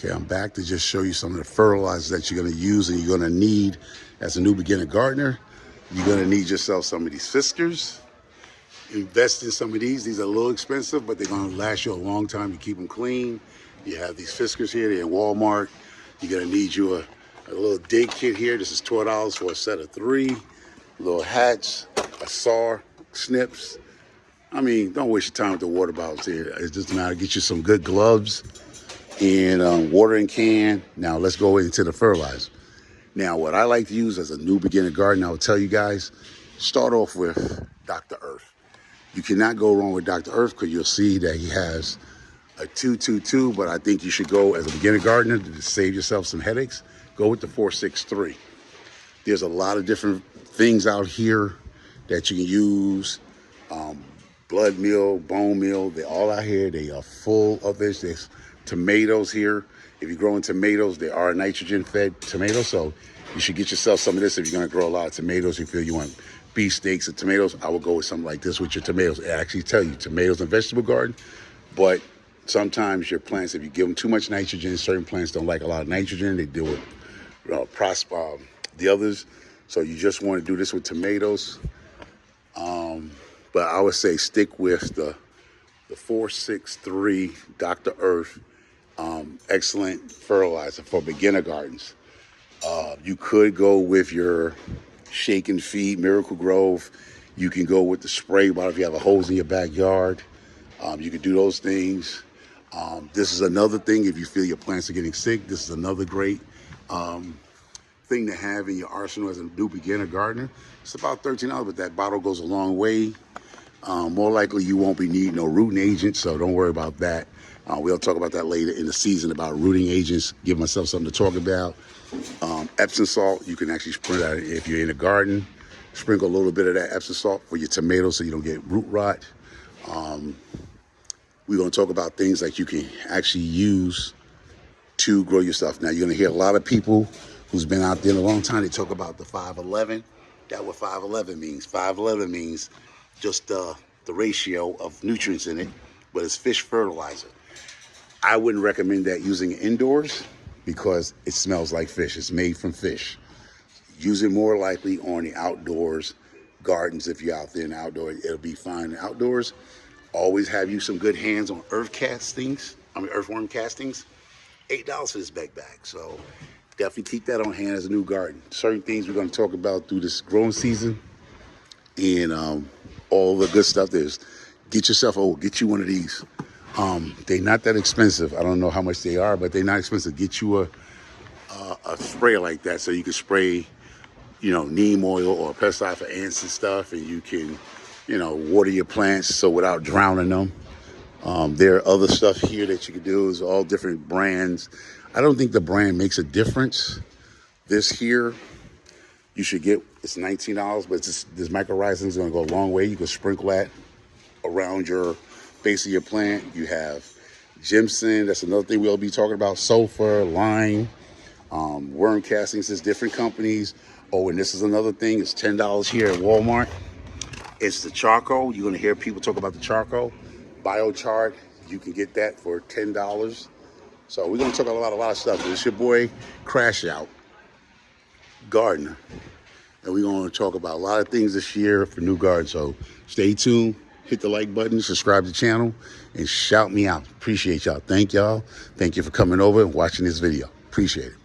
Okay, I'm back to just show you some of the fertilizers that you're going to use and you're going to need as a new beginner gardener. You're going to need yourself some of these Fiskars. Invest in some of these. These are a little expensive, but they're going to last you a long time. You keep them clean. You have these Fiskars here. They're in Walmart. You're going to need you a little dig kit here. This is $12 for a set of 3. Little hats, a saw, snips. I mean, don't waste your time with the water bottles here. It doesn't matter. Get you some good gloves and watering can. Now let's go into the fertilizer. Now what I like to use as a new beginner gardener, I will tell you guys, start off with Dr. Earth. You cannot go wrong with Dr. Earth because you'll see that he has a 222, but I think you should go as a beginner gardener to save yourself some headaches. Go with the 463. There's a lot of different things out here that you can use. Blood meal, bone meal, they're all out here. They are full of this. There's tomatoes here. If you're growing tomatoes, they are nitrogen-fed tomatoes, so you should get yourself some of this if you're going to grow a lot of tomatoes. You feel you want beefsteaks or tomatoes, I would go with something like this with your tomatoes. It actually tell you tomatoes and vegetable garden, but sometimes your plants, if you give them too much nitrogen, certain plants don't like a lot of nitrogen. They deal with the others, so you just want to do this with tomatoes. But I would say stick with the 463 Dr. Earth. Excellent fertilizer for beginner gardens. You could go with your Shake and Feed Miracle Grove. You can go with the spray bottle if you have a hose in your backyard. You can do those things. This is another thing if you feel your plants are getting sick. This is another great thing to have in your arsenal as a new beginner gardener. It's about $13, but that bottle goes a long way. More likely you won't be needing no rooting agent, so don't worry about that. We'll talk about that later in the season about rooting agents. Give myself something to talk about. Epsom salt, you can actually sprinkle that if you're in a garden. Sprinkle a little bit of that Epsom salt for your tomatoes so you don't get root rot. We're going to talk about things that you can actually use to grow your stuff. Now, you're going to hear a lot of people who's been out there in a long time, they talk about the 511. That's what 511 means. 511 means just the ratio of nutrients in it, but it's fish fertilizer. I wouldn't recommend that using it indoors because it smells like fish. It's made from fish. Use it more likely on the outdoors gardens. If you're out there in the outdoor, it'll be fine outdoors. Always have you some good hands on earthworm castings. $8 for this bag. So definitely keep that on hand as a new garden. Certain things we're going to talk about through this growing season and all the good stuff. Get you one of these. They're not that expensive. I don't know how much they are, but they're not expensive. Get you a sprayer like that so you can spray, neem oil or pesticide for ants and stuff, and you can, water your plants so without drowning them. There are other stuff here that you can do. It's all different brands. I don't think the brand makes a difference. This here, you should get, it's $19, but this mycorrhizin is going to go a long way. You can sprinkle that around your base of your plant. You have Jimson, that's another thing we'll be talking about. Sulfur, lime, worm castings, there's different companies. Oh, and this is another thing, it's $10 here at Walmart. It's the charcoal. You're going to hear people talk about the charcoal. Biochar, you can get that for $10. So we're going to talk about a lot of stuff. It's your boy, Crash Out Gardener. And we're going to talk about a lot of things this year for new gardens. So stay tuned. Hit the like button, subscribe to the channel, and shout me out. Appreciate y'all. Thank y'all. Thank you for coming over and watching this video. Appreciate it.